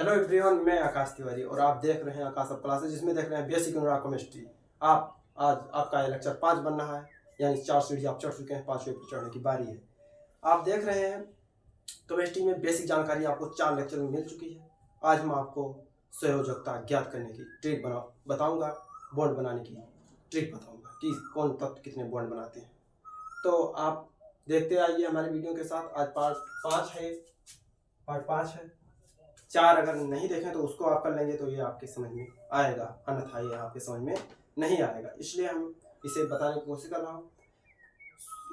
Hello everyone, मैं आकाश तिवारी और आप देख रहे हैं आकाश ऑफ क्लासेस, जिसमें देख रहे हैं बेसिक केमिस्ट्री। आप आज आपका ये लेक्चर 5 बन रहा है, यानी 4 सीढ़ी आप चढ़ चुके हैं, 5वीं पर चढ़ने की बारी है। आप देख रहे हैं केमिस्ट्री में बेसिक जानकारी आपको 4 लेक्चर में मिल चुकी है। आज हम आपको संयोजकता ज्ञात करने की ट्रिक बताऊँगा, बॉन्ड बनाने की ट्रिक बताऊँगा कि कौन तत्व कितने बॉन्ड बनाते हैं। तो आप देखते आइए हमारे वीडियो के साथ। आज पार्ट 5 है। 4 अगर नहीं देखें तो उसको आप कर लेंगे तो ये आपके समझ में आएगा, अन्यथा ये आपके समझ में नहीं आएगा। इसलिए हम इसे बताने की कोशिश कर रहा हूँ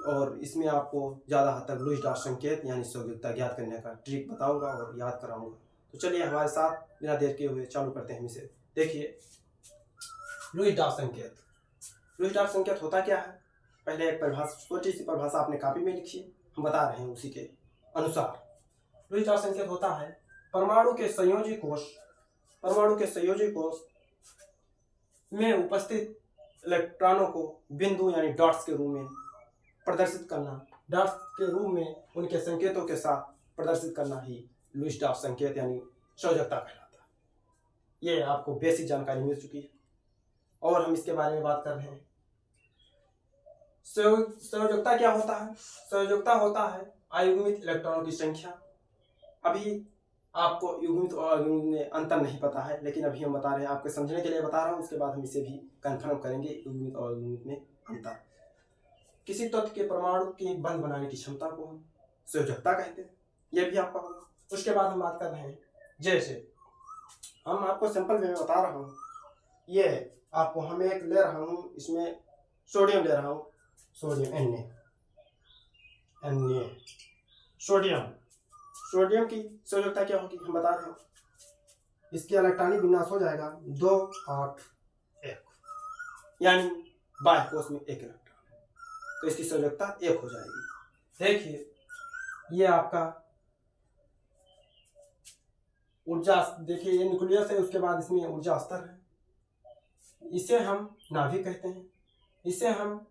और इसमें आपको ज़्यादा हद तक लुईस डॉट संकेत यानी संयोजकता ज्ञात करने का ट्रिक बताऊंगा और याद कराऊंगा। तो चलिए हमारे साथ बिना देर किए हुए चालू करते हैं इसे। देखिए, लुईस डॉट संकेत। लुईस डॉट संकेत होता क्या है? पहले एक परिभाषा, छोटी सी परिभाषा अपने कॉपी में लिखिए, हम बता रहे हैं उसी के अनुसार। लुईस डॉट संकेत होता है परमाणु के संयोजी कोश में उपस्थित इलेक्ट्रॉनों को बिंदु यानी डॉट्स के रूप में प्रदर्शित करना। डॉट्स के रूप में उनके संकेतों के साथ प्रदर्शित करना ही लुईस डॉट संकेत यानी संयोजकता कहलाता है। ये आपको बेसिक जानकारी मिल चुकी है और हम इसके बारे में बात कर रहे हैं। संयोजकता क्या होता है? संयोजकता होता है अयुग्मित इलेक्ट्रॉनों की संख्या। अभी आपको युग्मित और अयुग्मित में अंतर नहीं पता है, लेकिन अभी हम बता रहे हैं, आपके समझने के लिए बता रहा हूँ। उसके बाद हम इसे भी कंफर्म करेंगे, युग्मित और अयुग्मित में अंतर। किसी तत्व के परमाणु की बंध बनाने की क्षमता को हम संयोजकता कहते हैं, यह भी आपका होगा। उसके बाद हम बात कर रहे हैं, जैसे हम आपको सिंपल वे में बता रहा हूँ। ये आपको हम एक ले रहा हूँ, इसमें सोडियम ले रहा हूँ, सोडियम Na सोडियम की संयोजकता क्या होगी हम बता रहे हैं। इसके इलेक्ट्रॉनिक विन्यास हो जाएगा 2 8 1, यानी बाह्य कोश में 1 इलेक्ट्रॉन, तो इसकी संयोजकता 1 हो जाएगी। देखिए, ये आपका ऊर्जा, देखिए ये न्यूक्लियस है, उसके बाद इसमें ऊर्जा स्तर है। इसे हम नाभिक कहते हैं, इसे हम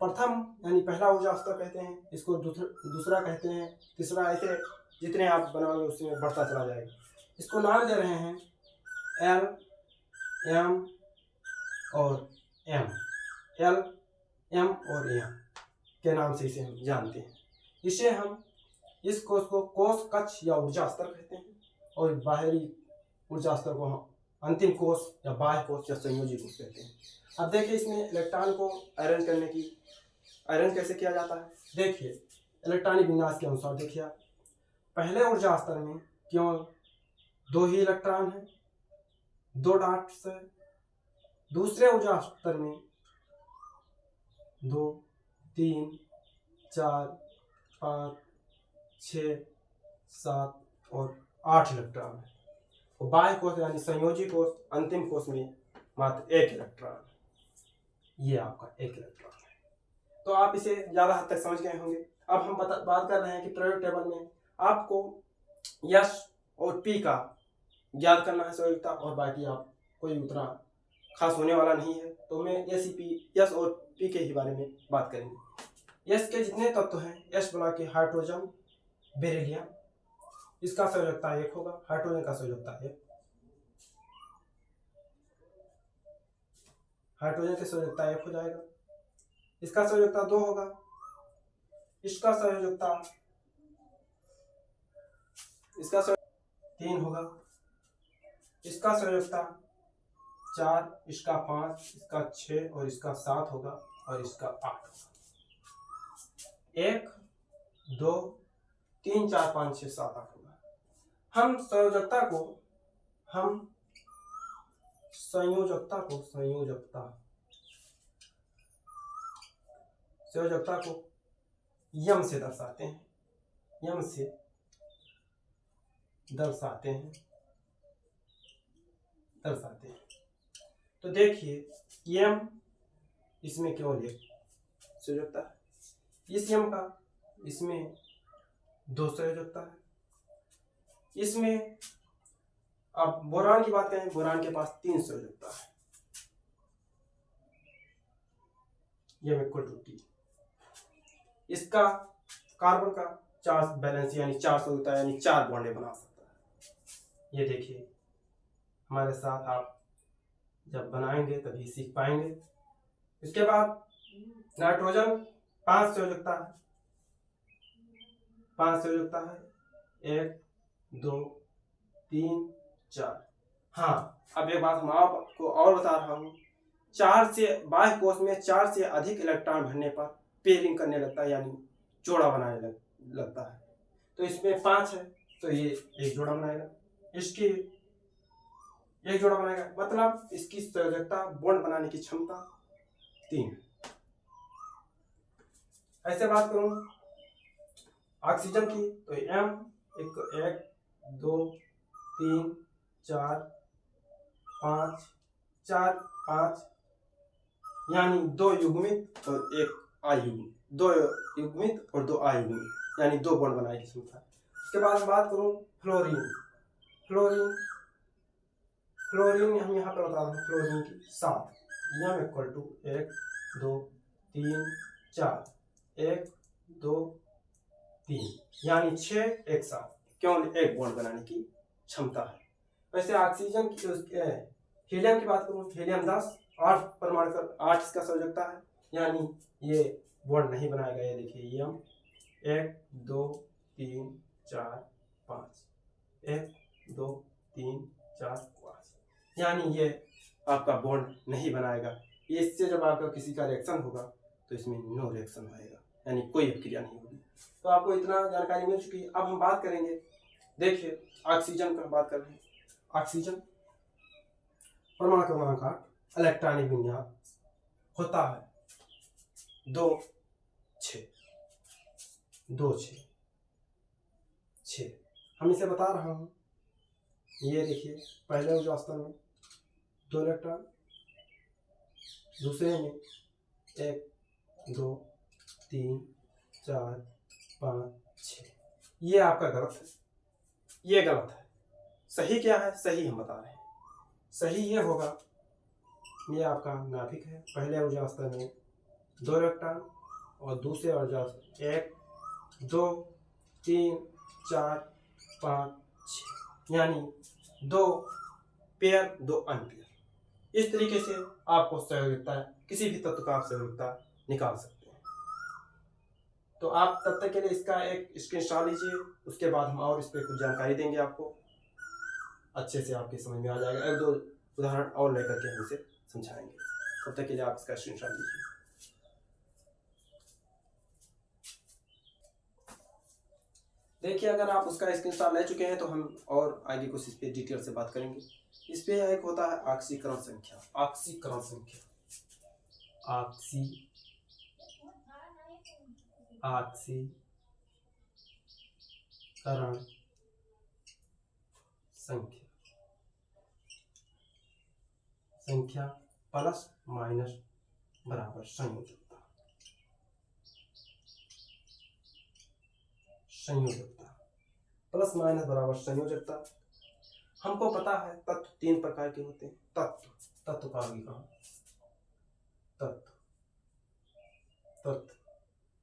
प्रथम यानी पहला ऊर्जा स्तर कहते हैं, इसको दूसरा कहते हैं, तीसरा, ऐसे जितने आप बनाओगे उसमें बढ़ता चला जाएगा। इसको नाम दे रहे हैं L, M और M। L, M और M के नाम से इसे हम जानते हैं। इसे हम इस कोश को कोश कक्ष या ऊर्जा स्तर कहते हैं और बाहरी ऊर्जा स्तर को हम अंतिम कोश या बाह्य कोश या संयोजी कोश कहते हैं। अब देखिए, इसमें इलेक्ट्रॉन को आयरन कैसे किया जाता है। देखिए, इलेक्ट्रॉनिक विन्यास के अनुसार देखिए, आप पहले ऊर्जा स्तर में केवल 2 ही इलेक्ट्रॉन है, 2 डॉट्स है। दूसरे ऊर्जा स्तर में 2 3 4 5 6 7 और 8 इलेक्ट्रॉन है। और बाह्य कोश यानी संयोजी कोश, अंतिम कोश में मात्र 1 इलेक्ट्रॉन। ये आपका 1 इलेक्ट्रॉन है। तो आप इसे ज्यादा हद तक समझ गए होंगे। अब हम बात कर रहे हैं कि पीरियोडिक टेबल में आपको यस और पी का ज्ञात करना है संयोजकता, और बाकी आप कोई उतना खास होने वाला नहीं है। तो मैं यस और पी के ही बारे में बात करेंगे। यस के जितने तत्व हैं, यस ब्लॉक के हाइड्रोजन, बेरिलियम, इसका संयोजकता 1 होगा। हाइड्रोजन का संयोजकता 1, हाइड्रोजन की संयोजकता 1 हो जाएगा। इसका संयोजकता 2 होगा। इसका संयोजकता 3 होगा। इसका संयोजकता 4, इसका 5, इसका 6 और इसका 7 होगा, और इसका 8 होगा। 1 2 3 4 5 6 7 8 होगा। हम संयोजकता को यम से दर्शाते हैं, तो देखिए, यम इसमें केवल 1 संयोजकता है। इस यम का इसमें 2 संयोजकता है। इसमें अब बोरान की बात करें, बोरान के पास 3 संयोजकता है। यह में कुल त्रुटि, इसका कार्बन का 4 बैलेंस यानी 4 संयोजकता यानी 4 बॉन्डें बना सकता है। ये देखिए, हमारे साथ आप जब बनाएंगे तभी सीख पाएंगे। इसके बाद नाइट्रोजन 5 से हो सकता है, 5 से हो सकता है, 1 2 3 4। हाँ, अब एक बात हम आपको और बता रहा हूँ, 4 से बाह्य कोश में 4 से अधिक इलेक्ट्रॉन भरने पर पेयरिंग करने लगता है, यानी जोड़ा बनाने लगता है। तो इसमें 5 है तो ये एक जोड़ा बनाएगा, इसकी एक जोड़ा बनाएगा, मतलब इसकी संयोजकता बॉन्ड बनाने की क्षमता 3। ऐसे बात करूं ऑक्सीजन की तो M 1 2 3 4 5 4 5, यानी 2 युग्मित और 1 अयुग्मित, 2 युग्मित और 2 अयुग्मित, यानी 2 बॉन्ड बनाने की क्षमता। इसके बाद बात करूं फ्लोरीन, फ्लोरीन हम यहाँ पर बता रहा हूँ, फ्लोरीन की 7, M = 1 2 3 4, 1 2 3, यानी 6 एक साथ केवल 1 बॉन्ड बनाने की क्षमता है। वैसे ऑक्सीजन की हीलियम की बात करूं, हीलियम 10 8 परमाणु का 8 इसका संयोजकता है, यानी ये बॉन्ड नहीं बनाएगा। ये देखिए ये हम 1 2 3 4 5, 1 2 3 4 5, यानी ये आपका बॉन्ड नहीं बनाएगा। इससे जब आपका किसी का रिएक्शन होगा तो इसमें नो रिएक्शन होएगा, यानी कोई अभिक्रिया नहीं होगी। तो आपको इतना जानकारी मिल चुकी है। अब हम बात करेंगे, देखिए ऑक्सीजन का बात कर रहे हैं। ऑक्सीजन परमाणु क्रमांक 8, इलेक्ट्रॉनिक विन्यास होता है 2 6 2 6 6। हम इसे बता रहा हूँ, ये देखिए पहले ऊर्जा स्तर में 2 इलेक्ट्रॉन, दूसरे में 1 2 3 4 5 6। ये आपका गलत है, ये गलत है। सही क्या है? सही हम बता रहे हैं। सही ये होगा, ये आपका नाभिक है, पहले ऊर्जा स्तर में 2 इलेक्ट्रॉन और दूसरे ऊर्जा 1 2 3 4 5 6, यानी 2 पेयर 2 अनपेयर। इस तरीके से आपको संयोजकता, किसी भी तत्व का आप संयोजकता निकाल सकते हैं। तो आप तब तक के लिए इसका एक स्क्रीनशॉट लीजिए, उसके बाद हम और इस पर कुछ जानकारी देंगे आपको, अच्छे से आपके समझ में आ जाएगा। 1 2 उदाहरण और लेकर के हम इसे समझाएंगे। तब तक के लिए आप इसका स्क्रीनशॉट लीजिए। देखिए, अगर आप उसका स्क्रीनशॉट ले चुके हैं तो हम और आगे कुछ इस पे डिटेल से बात करेंगे। इस पे एक होता है ऑक्सीकरण संख्या, ऑक्सीकरण संख्या, ऑक्सीकरण संख्या प्लस माइनस बराबर संयोजकता, प्लस माइनस बराबर संयोजकता। हमको पता है तत्व 3 प्रकार के होते हैं। तत्व का आगे कहा, तत्व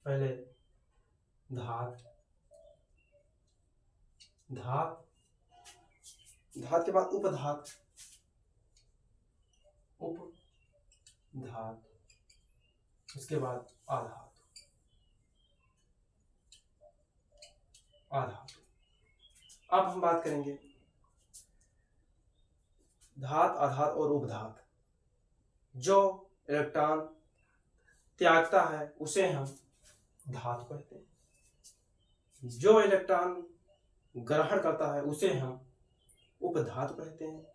पहले धात के बाद उपधात, उसके बाद आधात। अब हम बात करेंगे धात, आधात और उपधात। जो इलेक्ट्रॉन त्यागता है उसे हम धातु कहते हैं, जो इलेक्ट्रॉन ग्रहण करता है उसे हम उपधातु कहते हैं,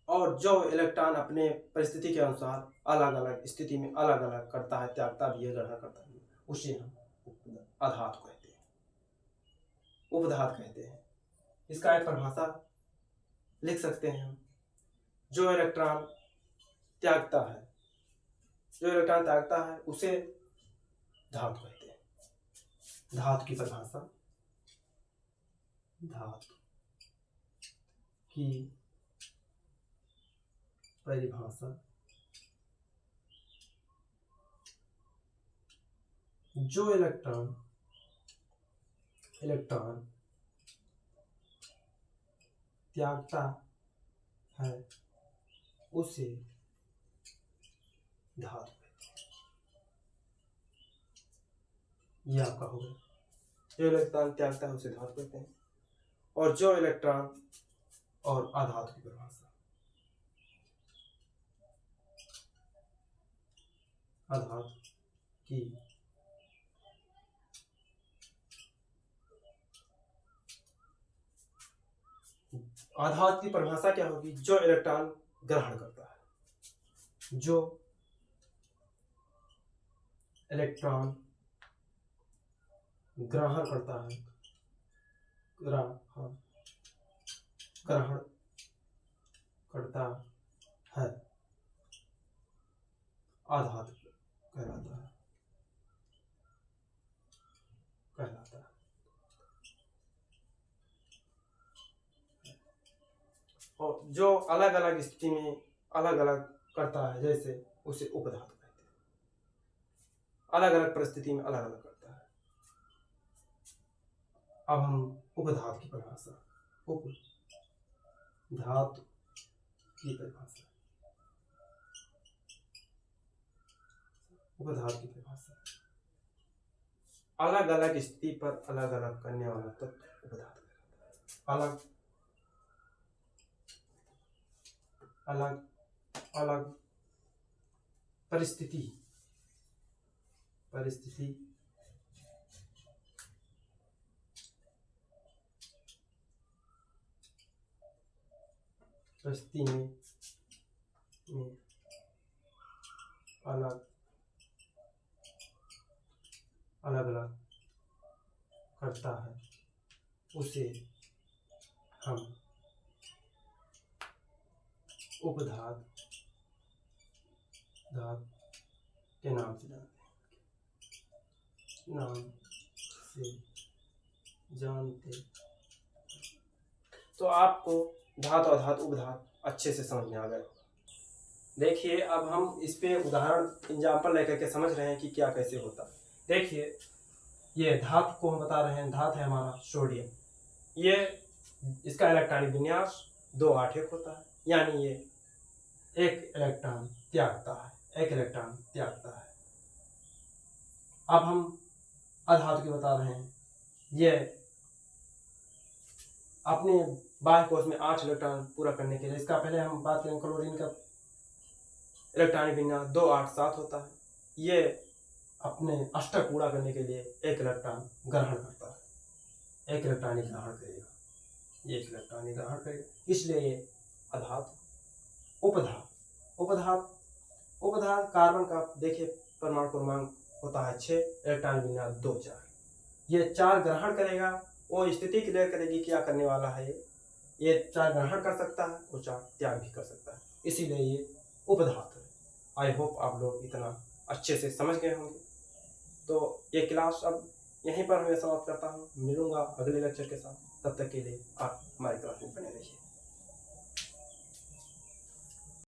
और जो इलेक्ट्रॉन अपने परिस्थिति के अनुसार अलग अलग स्थिति में अलग अलग करता है, त्यागता भी है, ग्रहण करता है, उसे हम अधातु कहते हैं, उपधातु कहते हैं। इसका एक परिभाषा लिख सकते हैं हम, जो इलेक्ट्रॉन त्यागता है उसे धातु कहते हैं। धातु की परिभाषा, जो इलेक्ट्रॉन त्यागता है उसे धातु कहते हैं। ये आपका हो गया, जो इलेक्ट्रॉन त्यागता है उसे धातु कहते हैं। और जो इलेक्ट्रॉन और अधातु की परिभाषा, अधातु की आधात की परिभाषा क्या होगी? जो इलेक्ट्रॉन ग्रहण करता है, जो इलेक्ट्रॉन ग्रहण करता है, ग्रहण करता है, आधात कहलाता है। और जो अलग अलग स्थिति में अलग अलग करता है, जैसे उसे उपधातु कहते हैं। अलग अलग परिस्थिति में अलग अलग करता है। अब हम उपधातु की परिभाषा, उपधातु की परिभाषा, उपधातु की परिभाषा, अलग अलग स्थिति पर अलग अलग करने वाला तत्व उपधातु कहलाता है। अलग अलग परिस्थिति में अलग अलग करता है, उसे हम उपधातु के नाम से जानते। तो आपको धातु, अधातु, उपधातु अच्छे से समझ में आ गया। देखिए अब हम इस पे उदाहरण एग्जाम्पल लेकर के समझ रहे हैं कि क्या कैसे होता है। देखिए ये धातु को हम बता रहे हैं, धातु है हमारा सोडियम। ये इसका इलेक्ट्रॉनिक विन्यास 2 8 1 होता है, यानी ये एक इलेक्ट्रॉन त्यागता है। अब हम अधातु की बता रहे हैं, ये अपने बाह्य कोश में 8 इलेक्ट्रॉन पूरा करने के लिए, इसका पहले हम बात करें क्लोरीन का इलेक्ट्रॉनिक विन्यास 2 8 7 होता है। ये अपने अष्टक पूरा करने के लिए 1 इलेक्ट्रॉन ग्रहण करता है, 1 इलेक्ट्रॉन ग्रहण करेगा, ये 1 इलेक्ट्रॉन ग्रहण करेगा, इसलिए ये अधातु। उपधातु कार्बन का देखिए परमाणु क्रमांक होता है 6, इलेक्ट्रॉन विन्यास 2 4। ये 4 ग्रहण करेगा, वो स्थिति क्लियर करेगी क्या करने वाला है। ये 4 ग्रहण कर सकता है और 4 त्याग भी कर सकता है, इसीलिए ये उपधातु है। आई होप आप लोग इतना अच्छे से समझ गए होंगे। तो ये क्लास अब यहीं पर मैं समाप्त करता हूँ। मिलूंगा अगले लेक्चर के साथ, तब तक के लिए आप हमारी क्लास में बने रहिए।